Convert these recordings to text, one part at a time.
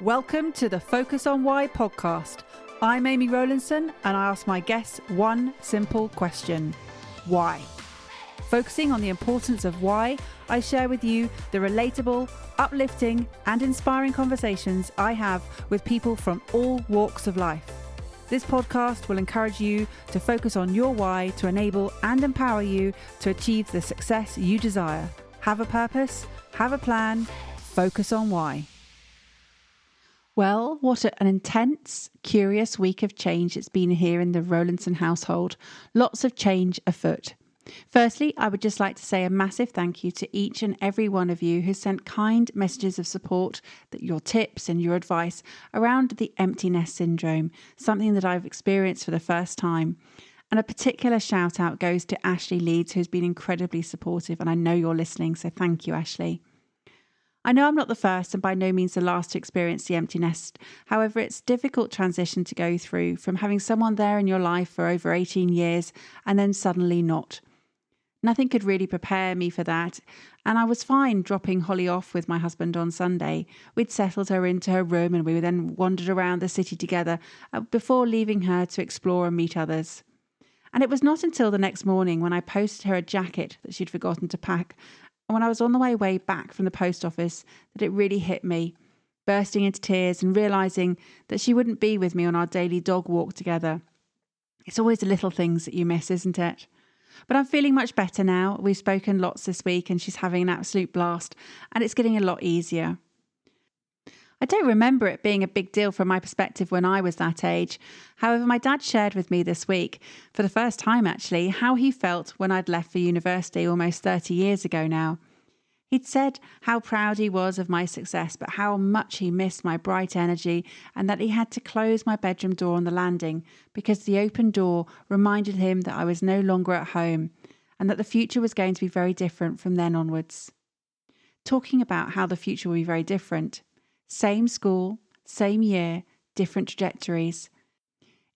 Welcome to the Focus on Why podcast. I'm Amy Rowlinson and I ask my guests one simple question. Why? Focusing on the importance of why, I share with you the relatable, uplifting and inspiring conversations I have with people from all walks of life. This podcast will encourage you to focus on your why to enable and empower you to achieve the success you desire. Have a purpose, have a plan, focus on why. Well, what an intense, curious week of change it's been here in the Rowlinson household. Lots of change afoot. Firstly, I would just like to say a massive thank you to each and every one of you who sent kind messages of support, that your tips and your advice around the empty nest syndrome, something that I've experienced for the first time. And a particular shout out goes to Ashley Leeds, who's been incredibly supportive, and I know you're listening, so thank you, Ashley. I know I'm not the first and by no means the last to experience the empty nest. However, it's a difficult transition to go through from having someone there in your life for over 18 years and then suddenly not. Nothing could really prepare me for that, and I was fine dropping Holly off with my husband on Sunday. We'd settled her into her room and we then wandered around the city together before leaving her to explore and meet others. And it was not until the next morning when I posted her a jacket that she'd forgotten to pack, and when I was on the way back from the post office, that it really hit me, bursting into tears and realising that she wouldn't be with me on our daily dog walk together. It's always the little things that you miss, isn't it? But I'm feeling much better now. We've spoken lots this week and she's having an absolute blast, and it's getting a lot easier. I don't remember it being a big deal from my perspective when I was that age. However, my dad shared with me this week, for the first time actually, how he felt when I'd left for university almost 30 years ago now. He'd said how proud he was of my success, but how much he missed my bright energy, and that he had to close my bedroom door on the landing because the open door reminded him that I was no longer at home and that the future was going to be very different from then onwards. Talking about how the future will be very different. Same school, same year, different trajectories.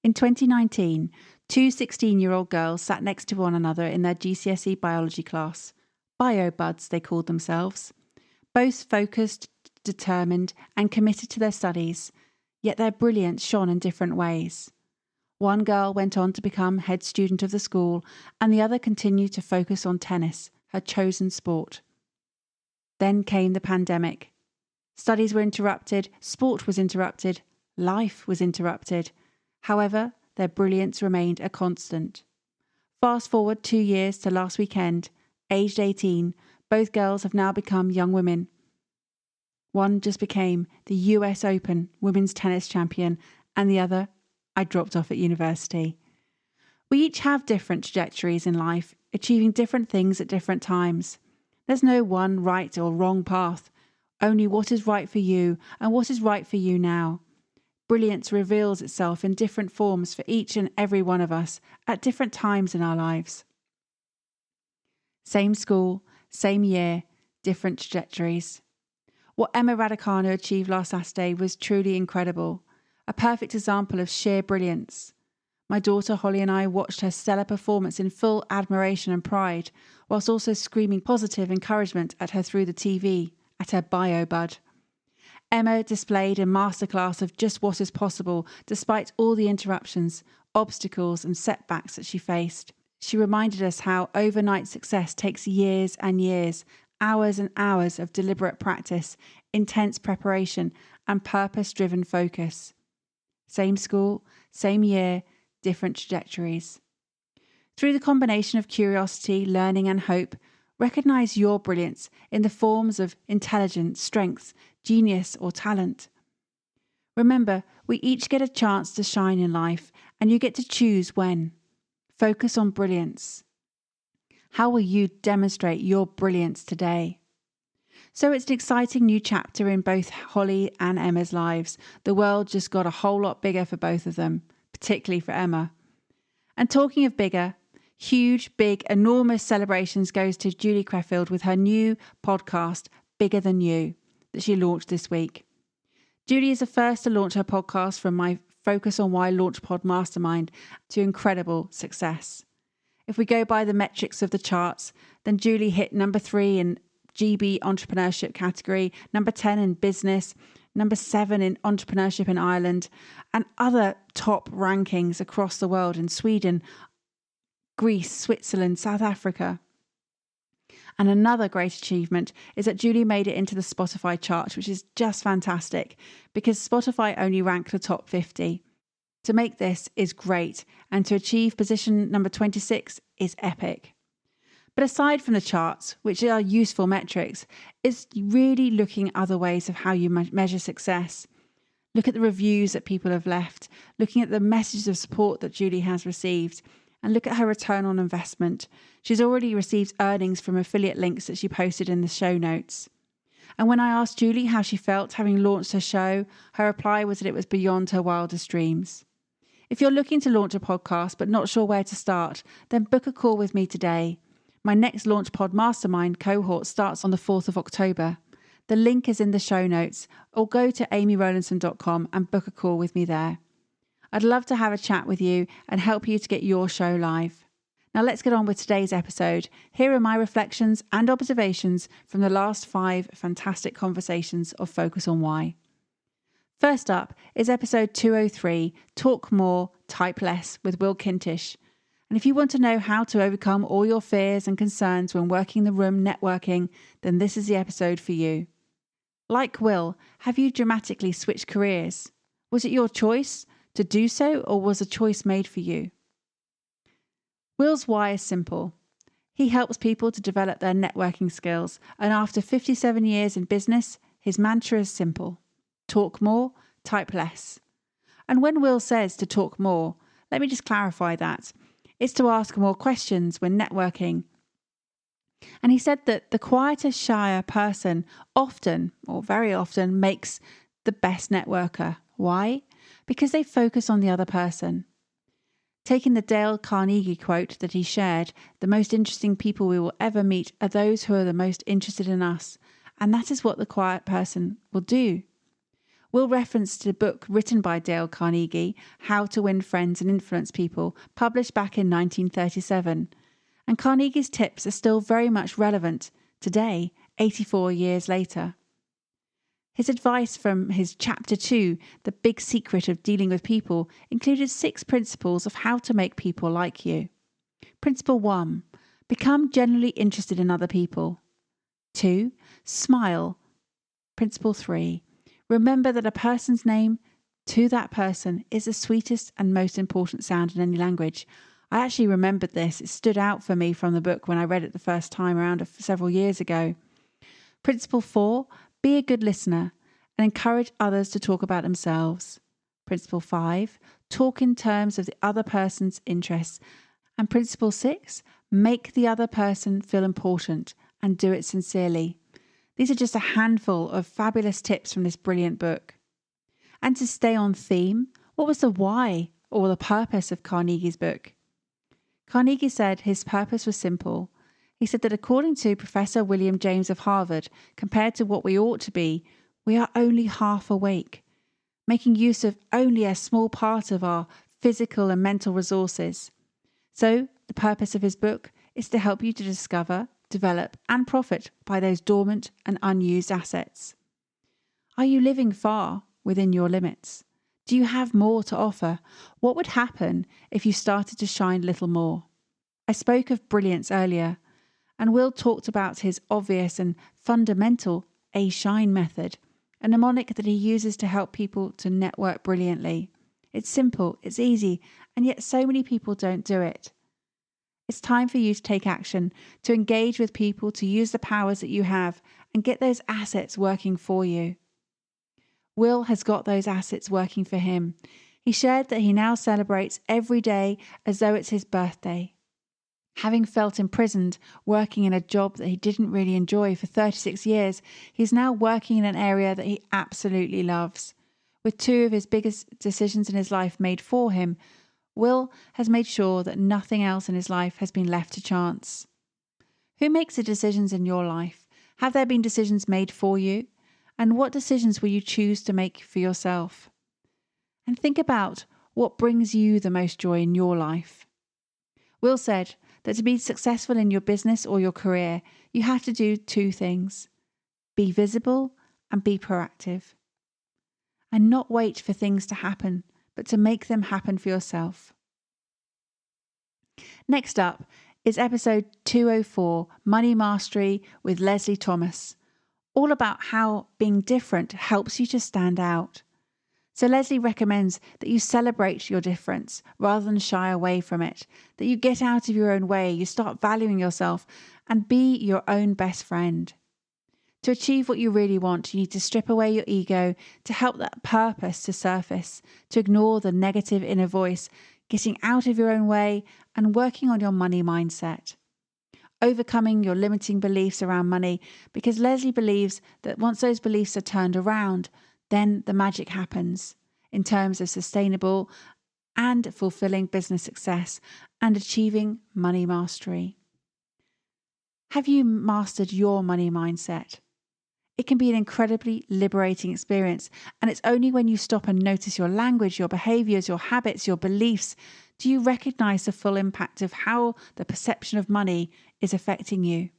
In 2019, two 16-year-old girls sat next to one another in their GCSE biology class. Bio buds, they called themselves. Both focused, determined, and committed to their studies, yet their brilliance shone in different ways. One girl went on to become head student of the school, and the other continued to focus on tennis, her chosen sport. Then came the pandemic. Studies were interrupted, sport was interrupted, life was interrupted. However, their brilliance remained a constant. Fast forward 2 years to last weekend, aged 18, both girls have now become young women. One just became the US Open women's tennis champion, and the other, I dropped off at university. We each have different trajectories in life, achieving different things at different times. There's no one right or wrong path. Only what is right for you and what is right for you now. Brilliance reveals itself in different forms for each and every one of us at different times in our lives. Same school, same year, different trajectories. What Emma Raducanu achieved last Saturday was truly incredible, a perfect example of sheer brilliance. My daughter Holly and I watched her stellar performance in full admiration and pride, whilst also screaming positive encouragement at her through the TV. At her bio bud. Emma displayed a masterclass of just what is possible despite all the interruptions, obstacles and setbacks that she faced. She reminded us how overnight success takes years and years, hours and hours of deliberate practice, intense preparation and purpose-driven focus. Same school, same year, different trajectories. Through the combination of curiosity, learning and hope, recognise your brilliance in the forms of intelligence, strength, genius or talent. Remember, we each get a chance to shine in life, and you get to choose when. Focus on brilliance. How will you demonstrate your brilliance today? So it's an exciting new chapter in both Holly and Emma's lives. The world just got a whole lot bigger for both of them, particularly for Emma. And talking of bigger, huge, big, enormous celebrations goes to Julie Crefeld with her new podcast, Bigger Than You, that she launched this week. Julie is the first to launch her podcast from my Focus on Why LaunchPod Mastermind to incredible success. If we go by the metrics of the charts, then Julie hit number 3 in GB entrepreneurship category, number 10 in business, number 7 in entrepreneurship in Ireland, and other top rankings across the world in Sweden, Greece, Switzerland, South Africa. And another great achievement is that Julie made it into the Spotify chart, which is just fantastic because Spotify only rank the top 50. To make this is great, and to achieve position number 26 is epic. But aside from the charts, which are useful metrics, it's really looking at other ways of how you measure success. Look at the reviews that people have left, looking at the messages of support that Julie has received, and look at her return on investment. She's already received earnings from affiliate links that she posted in the show notes. And when I asked Julie how she felt having launched her show, her reply was that it was beyond her wildest dreams. If you're looking to launch a podcast but not sure where to start, then book a call with me today. My next LaunchPod Mastermind cohort starts on the 4th of October. The link is in the show notes, or go to amyrowlinson.com and book a call with me there. I'd love to have a chat with you and help you to get your show live. Now let's get on with today's episode. Here are my reflections and observations from the last 5 fantastic conversations of Focus on Why. First up is episode 203, Talk More, Type Less with Will Kintish. And if you want to know how to overcome all your fears and concerns when working the room networking, then this is the episode for you. Like Will, have you dramatically switched careers? Was it your choice to do so, or was a choice made for you? Will's why is simple. He helps people to develop their networking skills, and after 57 years in business, his mantra is simple. Talk more, type less. And when Will says to talk more, let me just clarify that. It's to ask more questions when networking. And he said that the quieter, shyer person often, or very often, makes the best networker. Why? Because they focus on the other person. Taking the Dale Carnegie quote that he shared, the most interesting people we will ever meet are those who are the most interested in us. And that is what the quiet person will do. Will referenced the book written by Dale Carnegie, How to Win Friends and Influence People, published back in 1937. And Carnegie's tips are still very much relevant today, 84 years later. His advice from his Chapter 2, The Big Secret of Dealing with People, included 6 principles of how to make people like you. Principle 1. Become genuinely interested in other people. 2. Smile. Principle 3. Remember that a person's name to that person is the sweetest and most important sound in any language. I actually remembered this. It stood out for me from the book when I read it the first time around several years ago. Principle 4. Be a good listener and encourage others to talk about themselves. Principle 5. Talk in terms of the other person's interests. And Principle 6. Make the other person feel important and do it sincerely. These are just a handful of fabulous tips from this brilliant book. And to stay on theme, what was the why or the purpose of Carnegie's book? Carnegie said his purpose was simple. He said that according to Professor William James of Harvard, compared to what we ought to be, we are only half awake, making use of only a small part of our physical and mental resources. So the purpose of his book is to help you to discover, develop and profit by those dormant and unused assets. Are you living far within your limits? Do you have more to offer? What would happen if you started to shine a little more? I spoke of brilliance earlier, and Will talked about his obvious and fundamental A-Shine method, a mnemonic that he uses to help people to network brilliantly. It's simple, it's easy, and yet so many people don't do it. It's time for you to take action, to engage with people, to use the powers that you have and get those assets working for you. Will has got those assets working for him. He shared that he now celebrates every day as though it's his birthday. Having felt imprisoned, working in a job that he didn't really enjoy for 36 years, he's now working in an area that he absolutely loves. With 2 of his biggest decisions in his life made for him, Will has made sure that nothing else in his life has been left to chance. Who makes the decisions in your life? Have there been decisions made for you? And what decisions will you choose to make for yourself? And think about what brings you the most joy in your life. Will said that to be successful in your business or your career, you have to do two things: be visible and be proactive. And not wait for things to happen, but to make them happen for yourself. Next up is episode 204, Money Mastery with Lesley Thomas, all about how being different helps you to stand out. So Lesley recommends that you celebrate your difference rather than shy away from it, that you get out of your own way, you start valuing yourself and be your own best friend. To achieve what you really want, you need to strip away your ego to help that purpose to surface, to ignore the negative inner voice, getting out of your own way and working on your money mindset. Overcoming your limiting beliefs around money, because Lesley believes that once those beliefs are turned around, then the magic happens in terms of sustainable and fulfilling business success and achieving money mastery. Have you mastered your money mindset? It can be an incredibly liberating experience, and it's only when you stop and notice your language, your behaviours, your habits, your beliefs, do you recognise the full impact of how the perception of money is affecting you.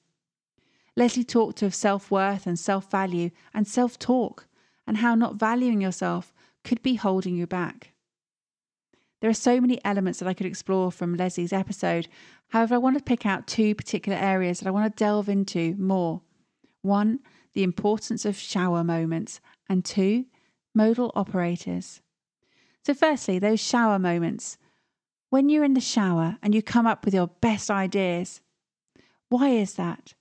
Lesley talked of self-worth and self-value and self-talk, and how not valuing yourself could be holding you back. There are so many elements that I could explore from Lesley's episode. However, I want to pick out two particular areas that I want to delve into more. One, the importance of shower moments, and two, modal operators. So firstly, those shower moments. When you're in the shower and you come up with your best ideas, why is that?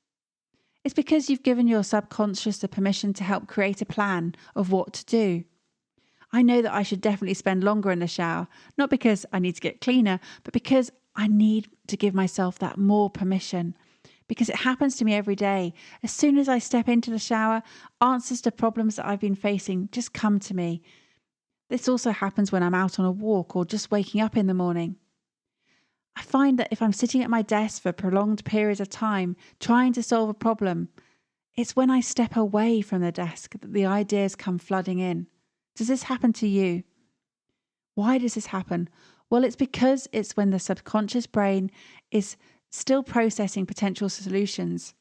It's because you've given your subconscious the permission to help create a plan of what to do. I know that I should definitely spend longer in the shower, not because I need to get cleaner, but because I need to give myself that more permission. Because it happens to me every day. As soon as I step into the shower, answers to problems that I've been facing just come to me. This also happens when I'm out on a walk or just waking up in the morning. I find that if I'm sitting at my desk for prolonged periods of time trying to solve a problem, it's when I step away from the desk that the ideas come flooding in. Does this happen to you? Why does this happen? Well, it's because it's when the subconscious brain is still processing potential solutions.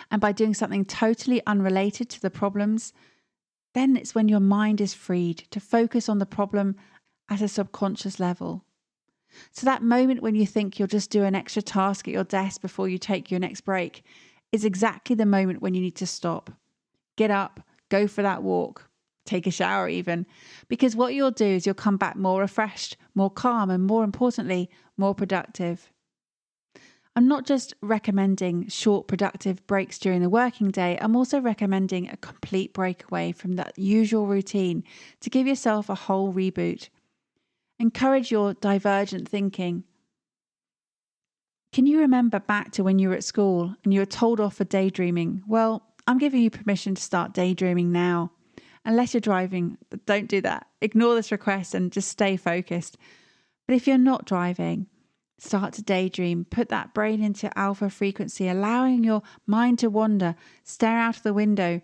And by doing something totally unrelated to the problems, then it's when your mind is freed to focus on the problem at a subconscious level. So that moment when you think you'll just do an extra task at your desk before you take your next break is exactly the moment when you need to stop. Get up, go for that walk, take a shower even, because what you'll do is you'll come back more refreshed, more calm, and more importantly, more productive. I'm not just recommending short productive breaks during the working day, I'm also recommending a complete breakaway from that usual routine to give yourself a whole reboot. Encourage your divergent thinking. Can you remember back to when you were at school and you were told off for daydreaming? Well, I'm giving you permission to start daydreaming now. Unless you're driving, don't do that. Ignore this request and just stay focused. But if you're not driving, start to daydream. Put that brain into alpha frequency, allowing your mind to wander. Stare out of the window.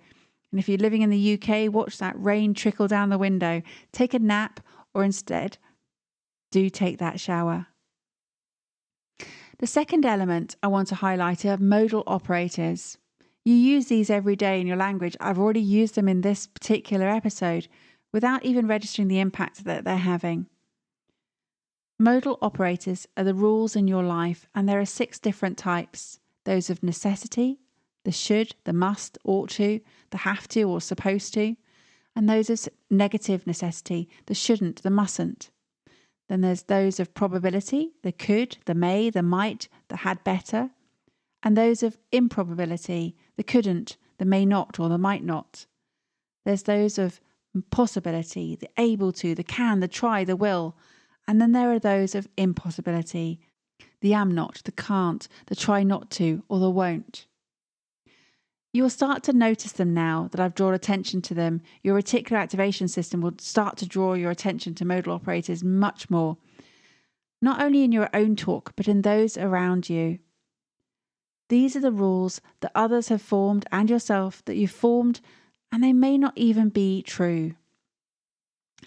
And if you're living in the UK, watch that rain trickle down the window. Take a nap, or instead, do take that shower. The second element I want to highlight are modal operators. You use these every day in your language. I've already used them in this particular episode without even registering the impact that they're having. Modal operators are the rules in your life, and there are 6 different types. Those of necessity, the should, the must, ought to, the have to or supposed to, and those of negative necessity, the shouldn't, the mustn't. Then there's those of probability, the could, the may, the might, the had better, and those of improbability, the couldn't, the may not or the might not. There's those of possibility, the able to, the can, the try, the will. And then there are those of impossibility, the am not, the can't, the try not to, or the won't. You will start to notice them now that I've drawn attention to them. Your reticular activation system will start to draw your attention to modal operators much more. Not only in your own talk, but in those around you. These are the rules that others have formed and yourself that you've formed, and they may not even be true.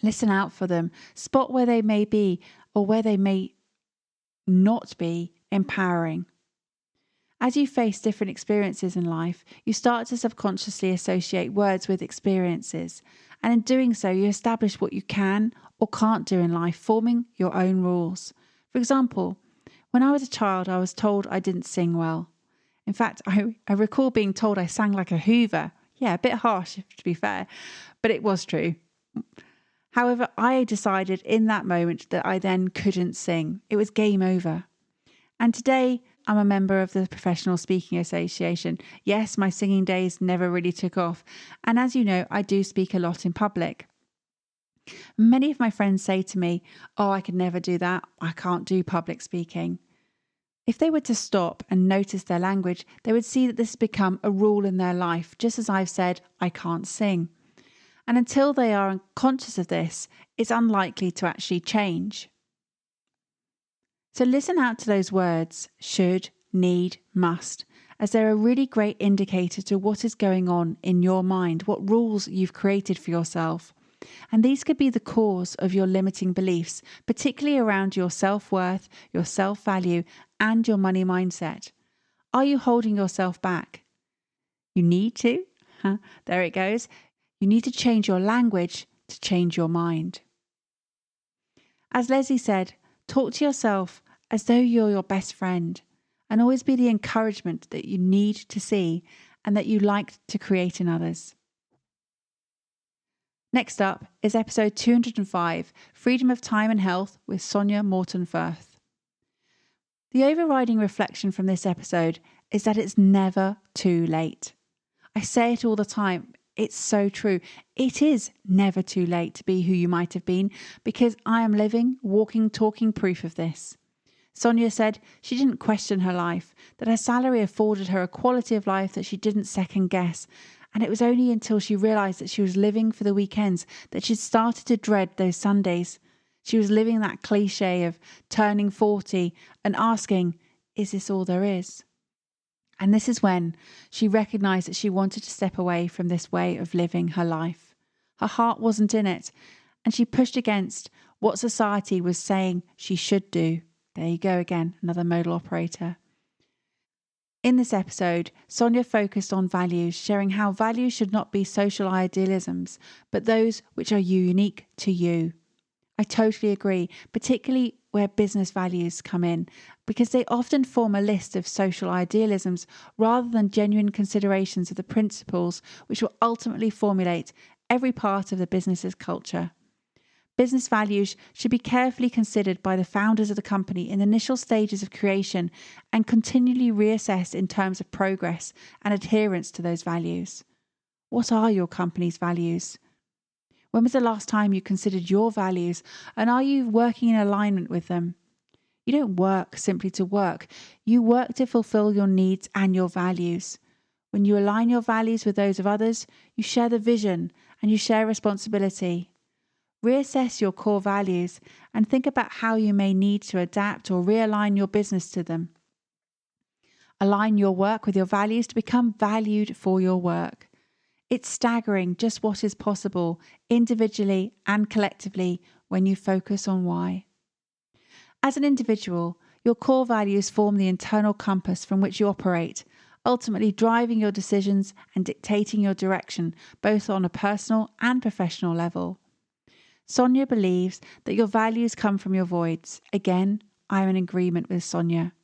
Listen out for them. Spot where they may be or where they may not be empowering. As you face different experiences in life, you start to subconsciously associate words with experiences, and in doing so, you establish what you can or can't do in life, forming your own rules. For example, when I was a child, I was told I didn't sing well. In fact, I recall being told I sang like a Hoover. Yeah, a bit harsh, to be fair, but it was true. However, I decided in that moment that I then couldn't sing. It was game over. And today, I'm a member of the Professional Speaking Association. Yes, my singing days never really took off. And as you know, I do speak a lot in public. Many of my friends say to me, "Oh, I could never do that. I can't do public speaking." If they were to stop and notice their language, they would see that this has become a rule in their life, just as I've said, I can't sing. And until they are conscious of this, it's unlikely to actually change. So listen out to those words, should, need, must, as they're a really great indicator to what is going on in your mind, what rules you've created for yourself. And these could be the cause of your limiting beliefs, particularly around your self-worth, your self-value, and your money mindset. Are you holding yourself back? You need to. There it goes. You need to change your language to change your mind. As Lesley said, talk to yourself as though you're your best friend, and always be the encouragement that you need to see and that you like to create in others. Next up is episode 205, Freedom of Time and Health with Sonya Morton-Firth. The overriding reflection from this episode is that it's never too late. I say it all the time. It's so true. It is never too late to be who you might have been, because I am living, walking, talking proof of this. Sonya said she didn't question her life, that her salary afforded her a quality of life that she didn't second guess. And it was only until she realised that she was living for the weekends that she'd started to dread those Sundays. She was living that cliche of turning 40 and asking, is this all there is? And this is when she recognised that she wanted to step away from this way of living her life. Her heart wasn't in it, and she pushed against what society was saying she should do. There you go again, another modal operator. In this episode, Sonya focused on values, sharing how values should not be social idealisms, but those which are unique to you. I totally agree, particularly where business values come in, because they often form a list of social idealisms rather than genuine considerations of the principles which will ultimately formulate every part of the business's culture. Business values should be carefully considered by the founders of the company in the initial stages of creation and continually reassessed in terms of progress and adherence to those values. What are your company's values? When was the last time you considered your values, and are you working in alignment with them? You don't work simply to work. You work to fulfill your needs and your values. When you align your values with those of others, you share the vision and you share responsibility. Reassess your core values and think about how you may need to adapt or realign your business to them. Align your work with your values to become valued for your work. It's staggering just what is possible individually and collectively when you focus on why. As an individual, your core values form the internal compass from which you operate, ultimately driving your decisions and dictating your direction, both on a personal and professional level. Sonya believes that your values come from your voids. Again, I am in agreement with Sonya.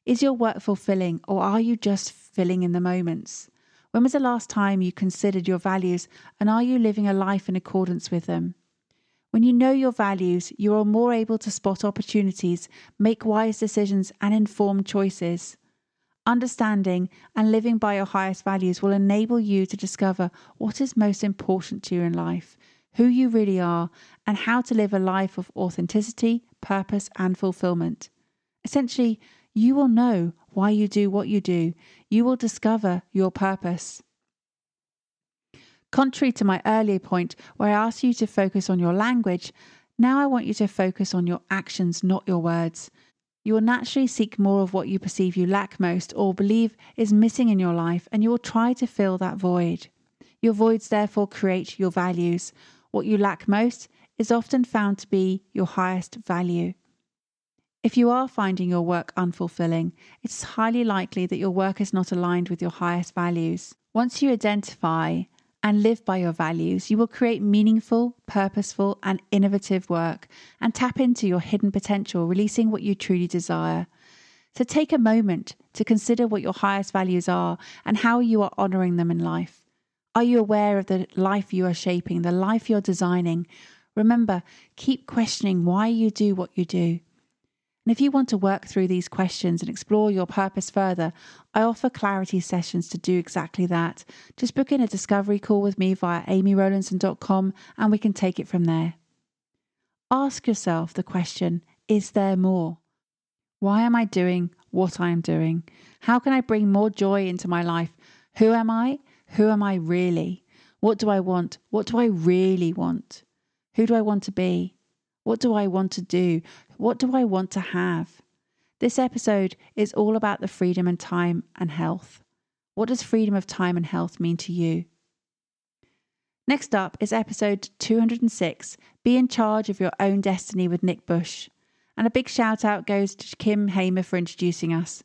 Is your work fulfilling, or are you just filling in the moments? When was the last time you considered your values, and are you living a life in accordance with them? When you know your values, you are more able to spot opportunities, make wise decisions and informed choices. Understanding and living by your highest values will enable you to discover what is most important to you in life, who you really are, and how to live a life of authenticity, purpose, and fulfillment. Essentially, you will know why you do what you do. You will discover your purpose. Contrary to my earlier point where I asked you to focus on your language, now I want you to focus on your actions, not your words. You will naturally seek more of what you perceive you lack most or believe is missing in your life, and you will try to fill that void. Your voids therefore create your values. What you lack most is often found to be your highest value. If you are finding your work unfulfilling, it's highly likely that your work is not aligned with your highest values. Once you identify and live by your values, you will create meaningful, purposeful, and innovative work and tap into your hidden potential, releasing what you truly desire. So take a moment to consider what your highest values are and how you are honoring them in life. Are you aware of the life you are shaping, the life you're designing? Remember, keep questioning why you do what you do. And if you want to work through these questions and explore your purpose further, I offer clarity sessions to do exactly that. Just book in a discovery call with me via amyrowlinson.com and we can take it from there. Ask yourself the question, is there more? Why am I doing what I am doing? How can I bring more joy into my life? Who am I? Who am I really? What do I want? What do I really want? Who do I want to be? What do I want to do? What do I want to have? This episode is all about the freedom and time and health. What does freedom of time and health mean to you? Next up is episode 206, Be in Charge of Your Own Destiny with Nick Bush. And a big shout out goes to Kim Hamer for introducing us.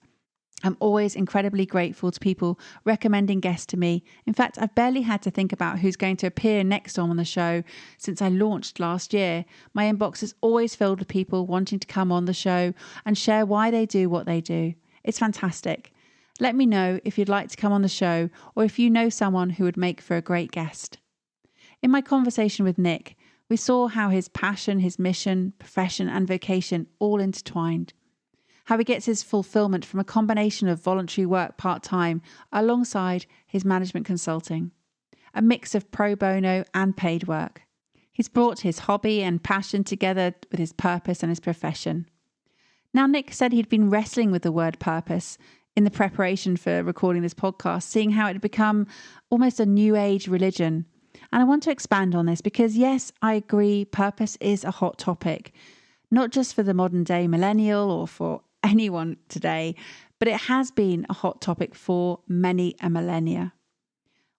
I'm always incredibly grateful to people recommending guests to me. In fact, I've barely had to think about who's going to appear next on the show since I launched last year. My inbox is always filled with people wanting to come on the show and share why they do what they do. It's fantastic. Let me know if you'd like to come on the show or if you know someone who would make for a great guest. In my conversation with Nick, we saw how his passion, his mission, profession and vocation all intertwined. How he gets his fulfilment from a combination of voluntary work part-time alongside his management consulting, a mix of pro bono and paid work. He's brought his hobby and passion together with his purpose and his profession. Now, Nick said he'd been wrestling with the word purpose in the preparation for recording this podcast, seeing how it had become almost a new age religion. And I want to expand on this because, yes, I agree, purpose is a hot topic, not just for the modern day millennial or for anyone today, but it has been a hot topic for many a millennia.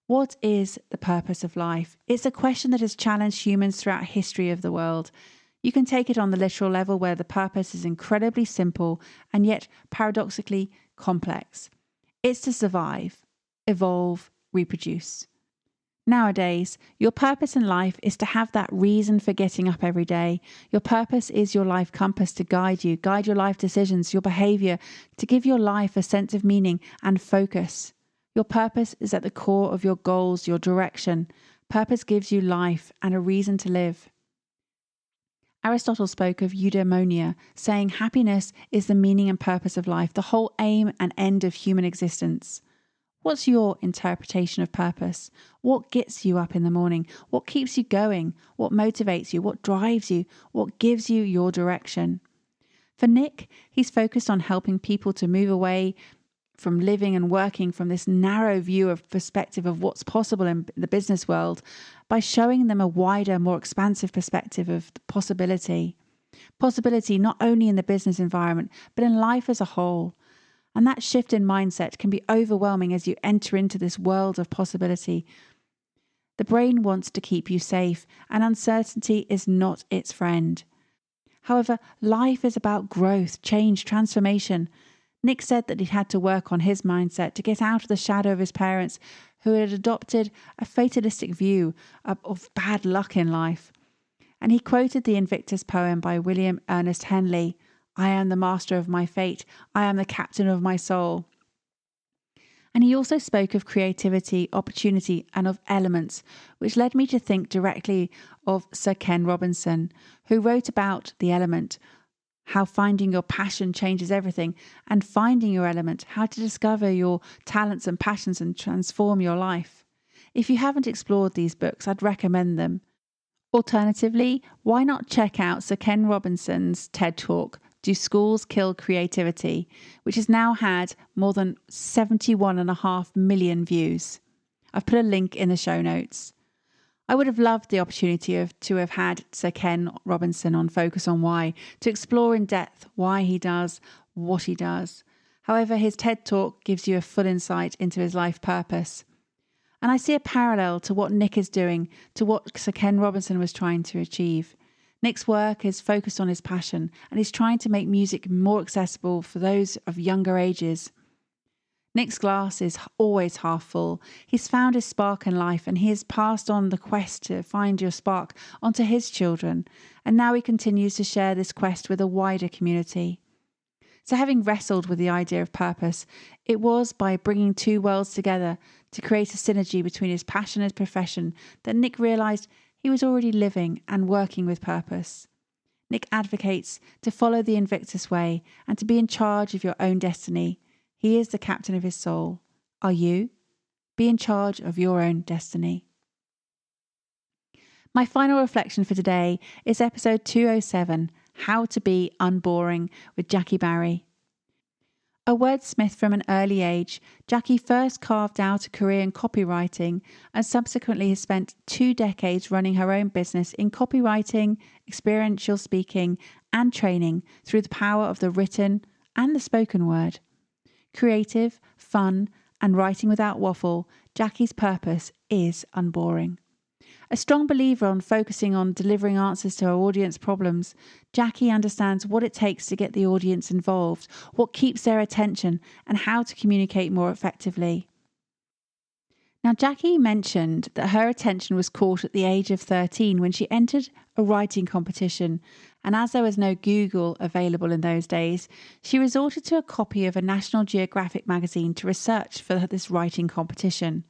What is the purpose of life? It's a question that has challenged humans throughout history of the world. You can take it on the literal level where the purpose is incredibly simple and yet paradoxically complex. It's to survive, evolve, reproduce. Nowadays, your purpose in life is to have that reason for getting up every day. Your purpose is your life compass to guide you, guide your life decisions, your behavior, to give your life a sense of meaning and focus. Your purpose is at the core of your goals, your direction. Purpose gives you life and a reason to live. Aristotle spoke of eudaimonia, saying happiness is the meaning and purpose of life, the whole aim and end of human existence. What's your interpretation of purpose? What gets you up in the morning? What keeps you going? What motivates you? What drives you? What gives you your direction? For Nick, he's focused on helping people to move away from living and working from this narrow view of perspective of what's possible in the business world by showing them a wider, more expansive perspective of the possibility. Possibility not only in the business environment, but in life as a whole. And that shift in mindset can be overwhelming as you enter into this world of possibility. The brain wants to keep you safe, and uncertainty is not its friend. However, life is about growth, change, transformation. Nick said that he'd had to work on his mindset to get out of the shadow of his parents, who had adopted a fatalistic view of bad luck in life. And he quoted the Invictus poem by William Ernest Henley, I am the master of my fate. I am the captain of my soul. And he also spoke of creativity, opportunity, and of elements, which led me to think directly of Sir Ken Robinson, who wrote about the element, how finding your passion changes everything, and finding your element, how to discover your talents and passions and transform your life. If you haven't explored these books, I'd recommend them. Alternatively, why not check out Sir Ken Robinson's TED Talk, Do Schools Kill Creativity, which has now had more than 71.5 million views. I've put a link in the show notes. I would have loved the opportunity to have had Sir Ken Robinson on Focus on Why, to explore in depth why he does what he does. However, his TED Talk gives you a full insight into his life purpose. And I see a parallel to what Nick is doing, to what Sir Ken Robinson was trying to achieve. Nick's work is focused on his passion and he's trying to make music more accessible for those of younger ages. Nick's glass is always half full. He's found his spark in life and he has passed on the quest to find your spark onto his children. And now he continues to share this quest with a wider community. So having wrestled with the idea of purpose, it was by bringing two worlds together to create a synergy between his passion and his profession that Nick realised he was already living and working with purpose. Nick advocates to follow the Invictus way and to be in charge of your own destiny. He is the captain of his soul. Are you? Be in charge of your own destiny. My final reflection for today is episode 207, How to Be Unboring with Jackie Barrie. A wordsmith from an early age, Jackie first carved out a career in copywriting and subsequently has spent 2 decades running her own business in copywriting, experiential speaking and training through the power of the written and the spoken word. Creative, fun and writing without waffle, Jackie's purpose is unboring. A strong believer on focusing on delivering answers to her audience problems, Jackie understands what it takes to get the audience involved, what keeps their attention, and how to communicate more effectively. Now, Jackie mentioned that her attention was caught at the age of 13 when she entered a writing competition, and as there was no Google available in those days, she resorted to a copy of a National Geographic magazine to research for this writing competition.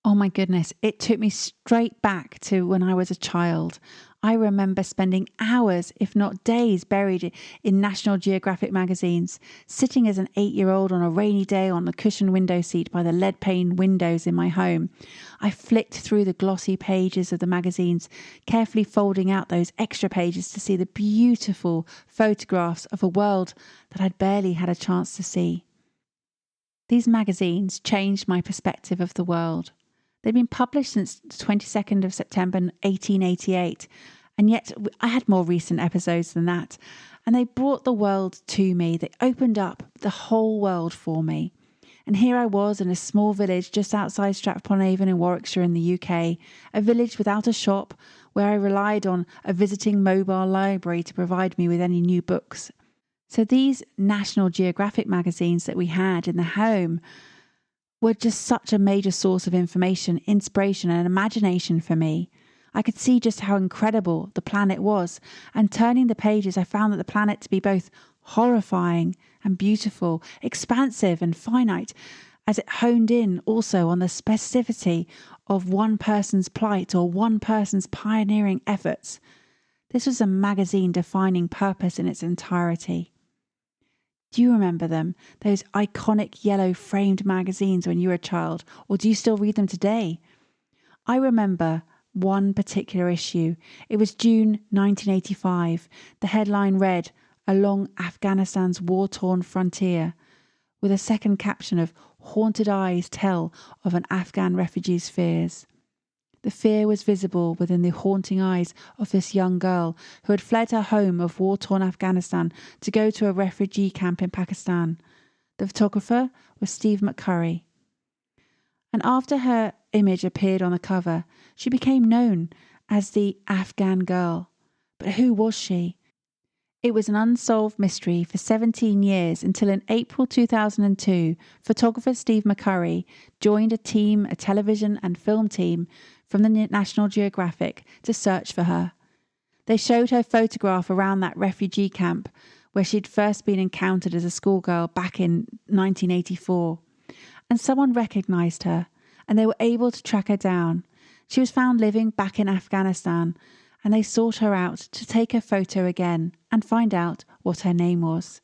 Oh my goodness, it took me straight back to when I was a child. I remember spending hours, if not days, buried in National Geographic magazines, sitting as an 8-year-old on a rainy day on the cushioned window seat by the lead-pane windows in my home. I flicked through the glossy pages of the magazines, carefully folding out those extra pages to see the beautiful photographs of a world that I'd barely had a chance to see. These magazines changed my perspective of the world. They'd been published since the 22nd of September 1888, and yet I had more recent episodes than that, and they brought the world to me. They opened up the whole world for me. And here I was in a small village just outside Stratford-upon-Avon in Warwickshire in the UK, a village without a shop where I relied on a visiting mobile library to provide me with any new books. So these National Geographic magazines that we had in the home were just such a major source of information, inspiration and imagination for me. I could see just how incredible the planet was, and turning the pages I found that the planet to be both horrifying and beautiful, expansive and finite, as it honed in also on the specificity of one person's plight or one person's pioneering efforts. This was a magazine defining purpose in its entirety. Do you remember them? Those iconic yellow framed magazines when you were a child, or do you still read them today? I remember one particular issue. It was June 1985. The headline read, "Along Afghanistan's war-torn frontier," with a second caption of "Haunted eyes tell of an Afghan refugee's fears." The fear was visible within the haunting eyes of this young girl who had fled her home of war-torn Afghanistan to go to a refugee camp in Pakistan. The photographer was Steve McCurry. And after her image appeared on the cover, she became known as the Afghan girl. But who was she? It was an unsolved mystery for 17 years until in April 2002, photographer Steve McCurry joined a television and film team from the National Geographic to search for her. They showed her photograph around that refugee camp where she'd first been encountered as a schoolgirl back in 1984. And someone recognised her and they were able to track her down. She was found living back in Afghanistan and they sought her out to take her photo again and find out what her name was.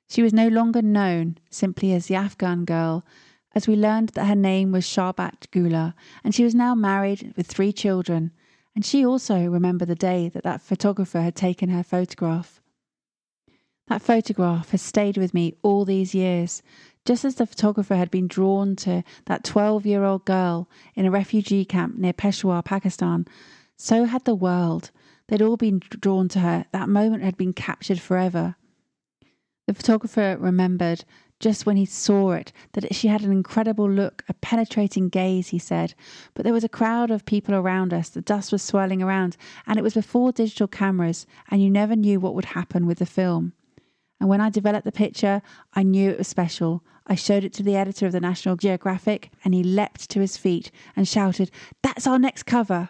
She was no longer known simply as the Afghan girl, as we learned that her name was Sharbat Gula, and she was now married with 3 children, and she also remembered the day that photographer had taken her photograph. That photograph has stayed with me all these years, just as the photographer had been drawn to that 12-year-old girl in a refugee camp near Peshawar, Pakistan. So had the world. They'd all been drawn to her. That moment had been captured forever. The photographer remembered Just when he saw it, that she had an incredible look, a penetrating gaze, he said. But there was a crowd of people around us, the dust was swirling around, and it was before digital cameras, and you never knew what would happen with the film. And when I developed the picture, I knew it was special. I showed it to the editor of the National Geographic, and he leapt to his feet and shouted, "That's our next cover!"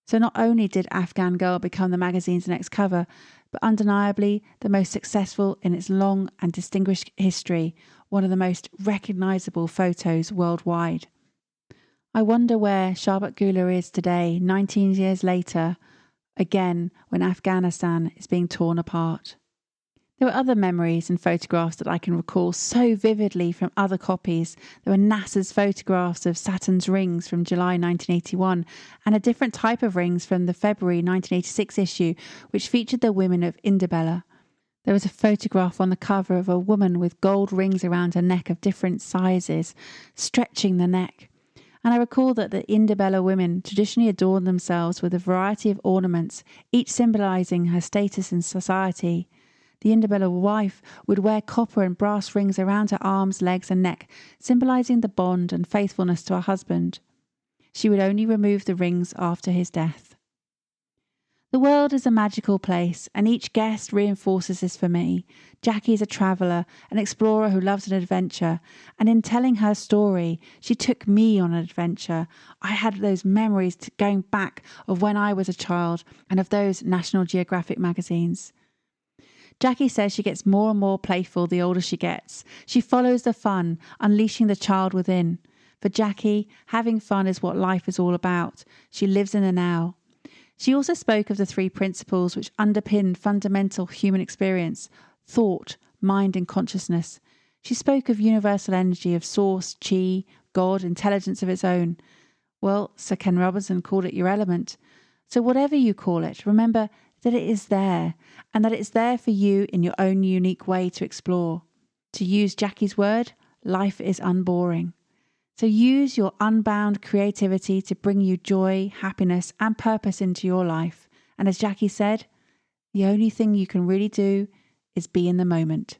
So not only did Afghan Girl become the magazine's next cover, but undeniably the most successful in its long and distinguished history, one of the most recognisable photos worldwide. I wonder where Sharbat Gula is today, 19 years later, again when Afghanistan is being torn apart. There were other memories and photographs that I can recall so vividly from other copies. There were NASA's photographs of Saturn's rings from July 1981 and a different type of rings from the February 1986 issue, which featured the women of Indabella. There was a photograph on the cover of a woman with gold rings around her neck of different sizes, stretching the neck. And I recall that the Indabella women traditionally adorned themselves with a variety of ornaments, each symbolising her status in society. The Indabella wife would wear copper and brass rings around her arms, legs and neck, symbolising the bond and faithfulness to her husband. She would only remove the rings after his death. The world is a magical place, and each guest reinforces this for me. Jackie is a traveller, an explorer who loves an adventure, and in telling her story, she took me on an adventure. I had those memories going back of when I was a child and of those National Geographic magazines. Jackie says she gets more and more playful the older she gets. She follows the fun, unleashing the child within. For Jackie, having fun is what life is all about. She lives in the now. She also spoke of the 3 principles which underpin fundamental human experience: thought, mind and consciousness. She spoke of universal energy, of source, chi, God, intelligence of its own. Well, Sir Ken Robinson called it your element. So whatever you call it, remember that it is there, and that it's there for you in your own unique way to explore. To use Jackie's word, life is unboring. So use your unbound creativity to bring you joy, happiness and purpose into your life. And as Jackie said, the only thing you can really do is be in the moment.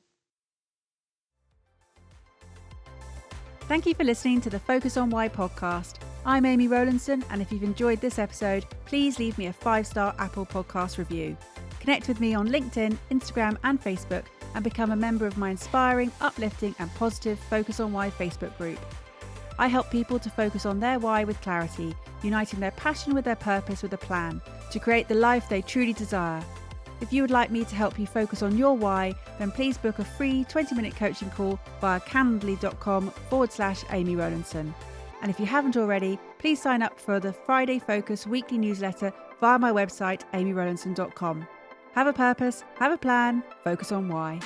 Thank you for listening to the Focus on Why podcast. I'm Amy Rowlinson, and if you've enjoyed this episode, please leave me a 5-star Apple Podcast review. Connect with me on LinkedIn, Instagram and Facebook, and become a member of my inspiring, uplifting and positive Focus on Why Facebook group. I help people to focus on their why with clarity, uniting their passion with their purpose with a plan, to create the life they truly desire. If you would like me to help you focus on your why, then please book a free 20-minute coaching call via calendly.com/Amy Rowlinson. And if you haven't already, please sign up for the Friday Focus weekly newsletter via my website, amyrowlinson.com. Have a purpose, have a plan, focus on why.